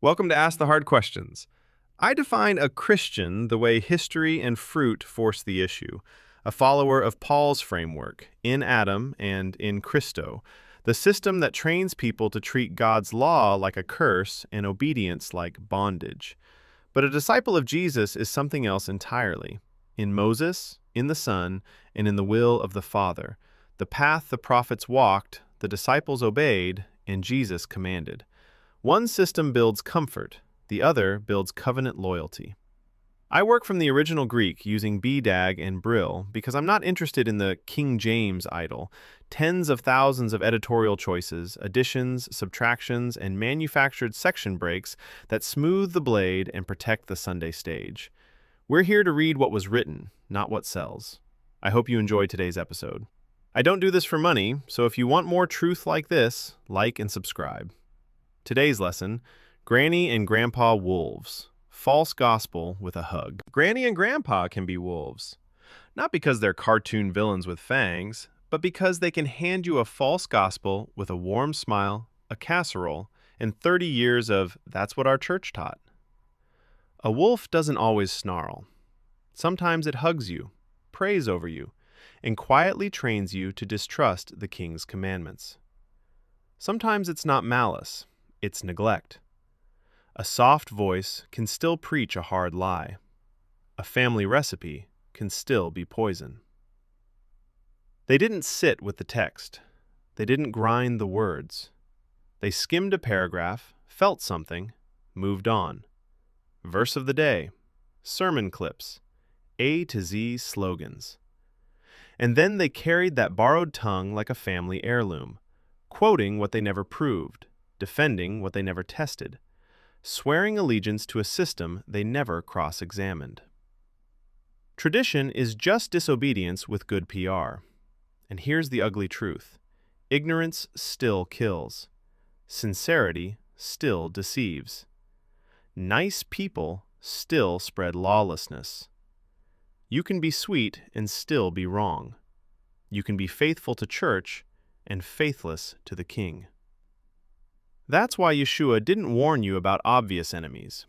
Welcome to Ask the Hard Questions. I define a Christian the way history and fruit force the issue, a follower of Paul's framework, in Adam and in Christo, the system that trains people to treat God's law like a curse and obedience like bondage. But a disciple of Jesus is something else entirely. In Moses, in the Son, and in the will of the Father. The path the prophets walked, the disciples obeyed, and Jesus commanded. One system builds comfort, the other builds covenant loyalty. I work from the original Greek using BDAG and Brill because I'm not interested in the King James idol, tens of thousands of editorial choices, additions, subtractions, and manufactured section breaks that smooth the blade and protect the Sunday stage. We're here to read what was written, not what sells. I hope you enjoyed today's episode. I don't do this for money, so if you want more truth like this, like and subscribe. Today's lesson, Granny and Grandpa Wolves. False gospel with a hug. Granny and Grandpa can be wolves. Not because they're cartoon villains with fangs, but because they can hand you a false gospel with a warm smile, a casserole, and 30 years of "that's what our church taught." A wolf doesn't always snarl. Sometimes it hugs you, prays over you, and quietly trains you to distrust the king's commandments. Sometimes it's not malice. It's neglect. A soft voice can still preach a hard lie. A family recipe can still be poison. They didn't sit with the text. They didn't grind the words. They skimmed a paragraph, felt something, moved on. Verse of the day, sermon clips, A to Z slogans. And then they carried that borrowed tongue like a family heirloom, quoting what they never proved, defending what they never tested, swearing allegiance to a system they never cross-examined. Tradition is just disobedience with good PR. And here's the ugly truth. Ignorance still kills. Sincerity still deceives. Nice people still spread lawlessness. You can be sweet and still be wrong. You can be faithful to church and faithless to the king. That's why Yeshua didn't warn you about obvious enemies.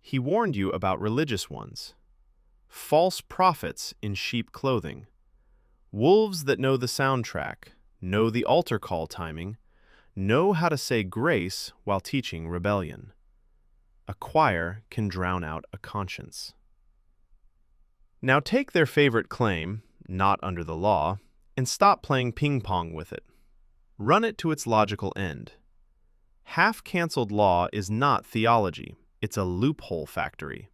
He warned you about religious ones. False prophets in sheep clothing. Wolves that know the soundtrack, know the altar call timing, know how to say grace while teaching rebellion. A choir can drown out a conscience. Now take their favorite claim, not under the law, and stop playing ping pong with it. Run it to its logical end. Half-canceled law is not theology. It's a loophole factory.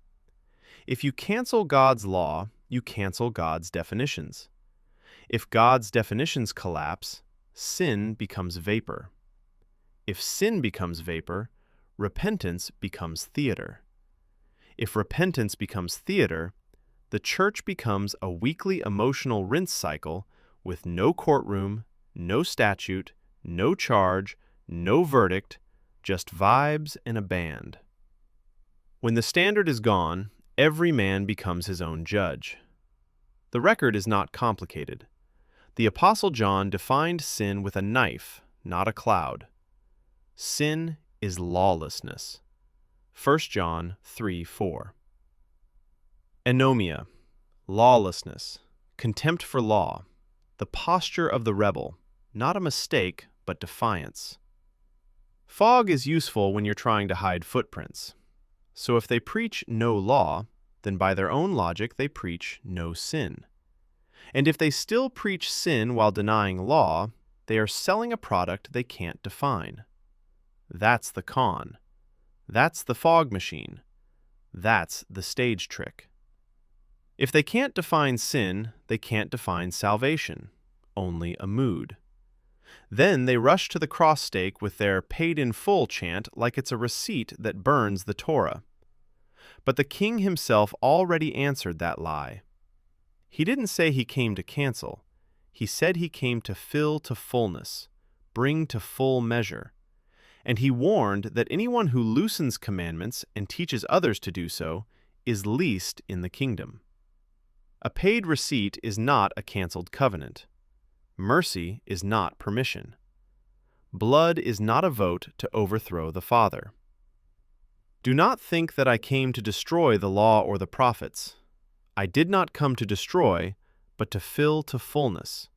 If you cancel God's law, you cancel God's definitions. If God's definitions collapse, sin becomes vapor. If sin becomes vapor, repentance becomes theater. If repentance becomes theater, the church becomes a weekly emotional rinse cycle with no courtroom, no statute, no charge, no verdict, just vibes and a band. When the standard is gone, every man becomes his own judge. The record is not complicated. The Apostle John defined sin with a knife, not a cloud. Sin is lawlessness. 1 John 3:4. Anomia, lawlessness, contempt for law, the posture of the rebel, not a mistake, but defiance. Fog is useful when you're trying to hide footprints. So if they preach no law, then by their own logic they preach no sin. And if they still preach sin while denying law, they are selling a product they can't define. That's the con. That's the fog machine. That's the stage trick. If they can't define sin, they can't define salvation. Only a mood. Then they rush to the cross stake with their paid in full chant like it's a receipt that burns the Torah. But the king himself already answered that lie. He didn't say he came to cancel. He said he came to fill to fullness, bring to full measure. And he warned that anyone who loosens commandments and teaches others to do so is least in the kingdom. A paid receipt is not a canceled covenant. Mercy is not permission. Blood is not a vote to overthrow the Father. Do not think that I came to destroy the law or the prophets. I did not come to destroy, but to fill to fullness.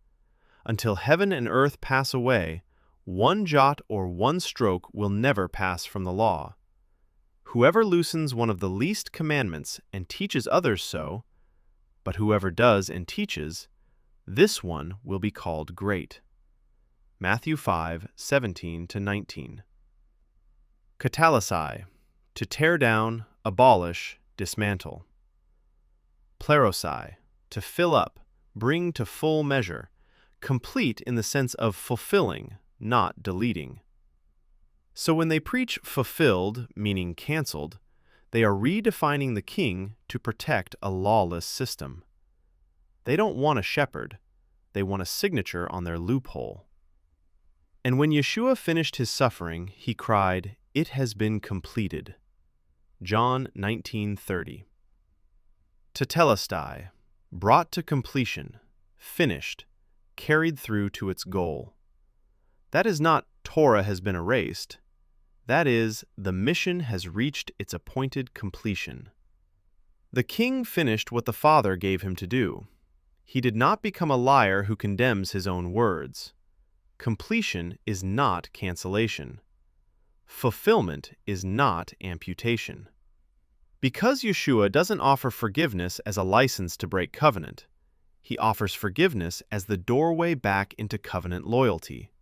Until heaven and earth pass away, one jot or one stroke will never pass from the law. Whoever loosens one of the least commandments and teaches others so, but whoever does and teaches, this one will be called great. Matthew 5:17-19. Katalesai, to tear down, abolish, dismantle. Plerosai, to fill up, bring to full measure, complete in the sense of fulfilling, not deleting. So when they preach fulfilled, meaning canceled, they are redefining the king to protect a lawless system. They don't want a shepherd, they want a signature on their loophole. And when Yeshua finished his suffering, he cried, "It has been completed." John 19:30. Tetelestai, brought to completion, finished, carried through to its goal. That is not Torah has been erased. That is, the mission has reached its appointed completion. The king finished what the Father gave him to do. He did not become a liar who condemns his own words. Completion is not cancellation. Fulfillment is not amputation. Because Yeshua doesn't offer forgiveness as a license to break covenant, he offers forgiveness as the doorway back into covenant loyalty.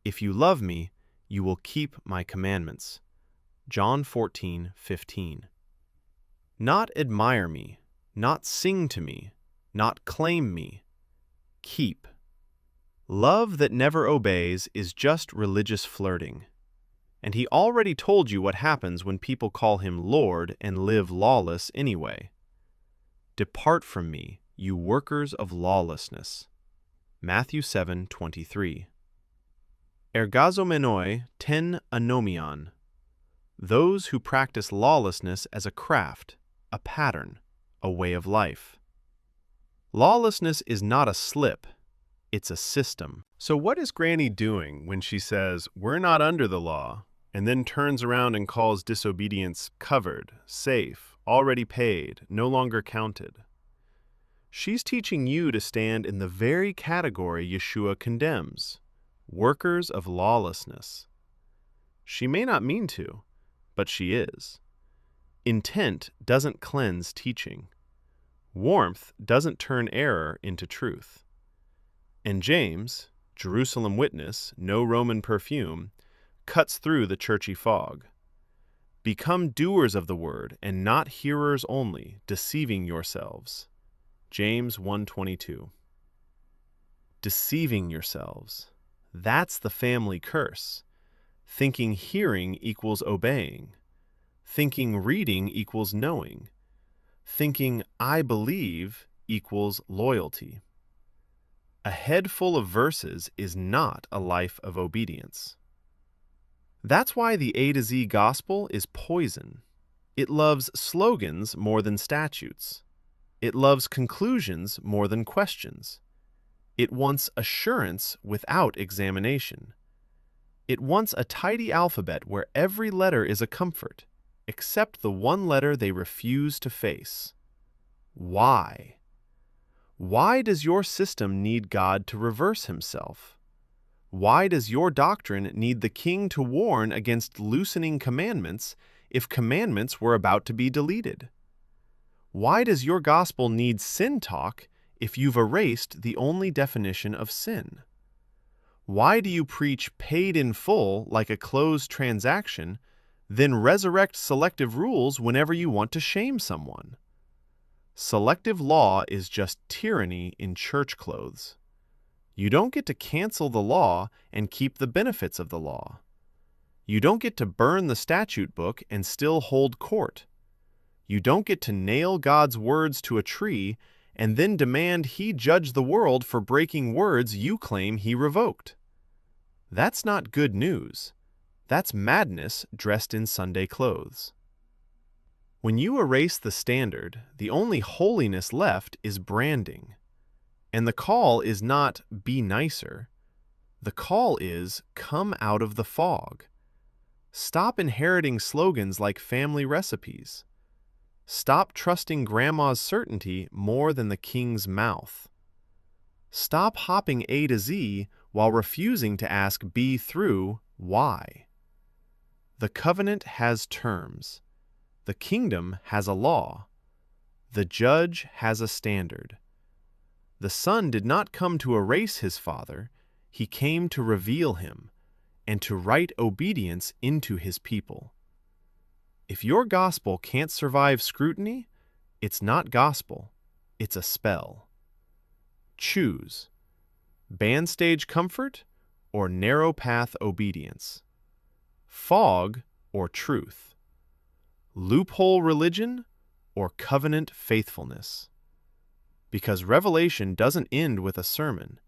If you love me, you will keep my commandments. John 14:15. Not admire me, not sing to me, not claim me. Keep. Love that never obeys is just religious flirting. And he already told you what happens when people call him Lord and live lawless anyway. Depart from me, you workers of lawlessness. Matthew 7:23. Ergazomenoi ten anomion. Those who practice lawlessness as a craft, a pattern, a way of life. Lawlessness is not a slip, it's a system. So what is Granny doing when she says, "We're not under the law," and then turns around and calls disobedience covered, safe, already paid, no longer counted? She's teaching you to stand in the very category Yeshua condemns, workers of lawlessness. She may not mean to, but she is. Intent doesn't cleanse teaching. Warmth doesn't turn error into truth. And James, Jerusalem witness, no Roman perfume, cuts through the churchy fog. Become doers of the word and not hearers only, deceiving yourselves. James 1:22. Deceiving yourselves. That's the family curse. Thinking hearing equals obeying. Thinking reading equals knowing. Thinking I believe equals loyalty. A head full of verses is not a life of obedience. That's why the A to Z gospel is poison. It loves slogans more than statutes. It loves conclusions more than questions. It wants assurance without examination. It wants a tidy alphabet where every letter is a comfort, except the one letter they refuse to face. Why? Why does your system need God to reverse himself? Why does your doctrine need the king to warn against loosening commandments if commandments were about to be deleted? Why does your gospel need sin talk if you've erased the only definition of sin? Why do you preach paid in full like a closed transaction, then resurrect selective rules whenever you want to shame someone? Selective law is just tyranny in church clothes. You don't get to cancel the law and keep the benefits of the law. You don't get to burn the statute book and still hold court. You don't get to nail God's words to a tree and then demand he judge the world for breaking words you claim he revoked. That's not good news. That's madness dressed in Sunday clothes. When you erase the standard, the only holiness left is branding. And the call is not be nicer. The call is come out of the fog. Stop inheriting slogans like family recipes. Stop trusting grandma's certainty more than the king's mouth. Stop hopping A to Z while refusing to ask B through why. The covenant has terms. The kingdom has a law. The judge has a standard. The Son did not come to erase his Father, he came to reveal him and to write obedience into his people. If your gospel can't survive scrutiny, it's not gospel, it's a spell. Choose band stage comfort or narrow path obedience, fog or truth, loophole religion or covenant faithfulness. Because revelation doesn't end with a sermon,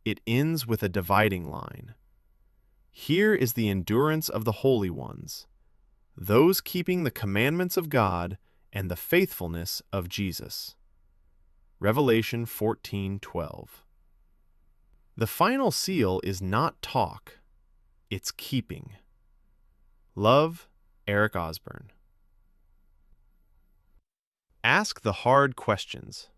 it ends with a dividing line. Here is the endurance of the holy ones, those keeping the commandments of God and the faithfulness of Jesus. Revelation 14:12. The final seal is not talk, it's keeping. Love, Eric Osborne. Ask the hard questions.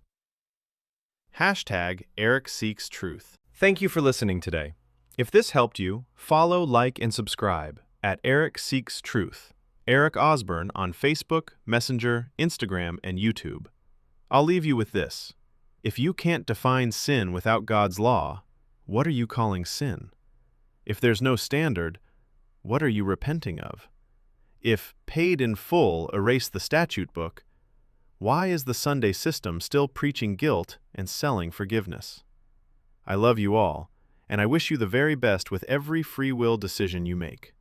#EricSeeksTruth. Thank you for listening today. If this helped you, follow, like, and subscribe at EricSeeksTruth, Eric Osborne on Facebook, Messenger, Instagram, and YouTube. I'll leave you with this. If you can't define sin without God's law, what are you calling sin? If there's no standard, what are you repenting of? If paid in full erased the statute book, why is the Sunday system still preaching guilt and selling forgiveness? I love you all, and I wish you the very best with every free will decision you make.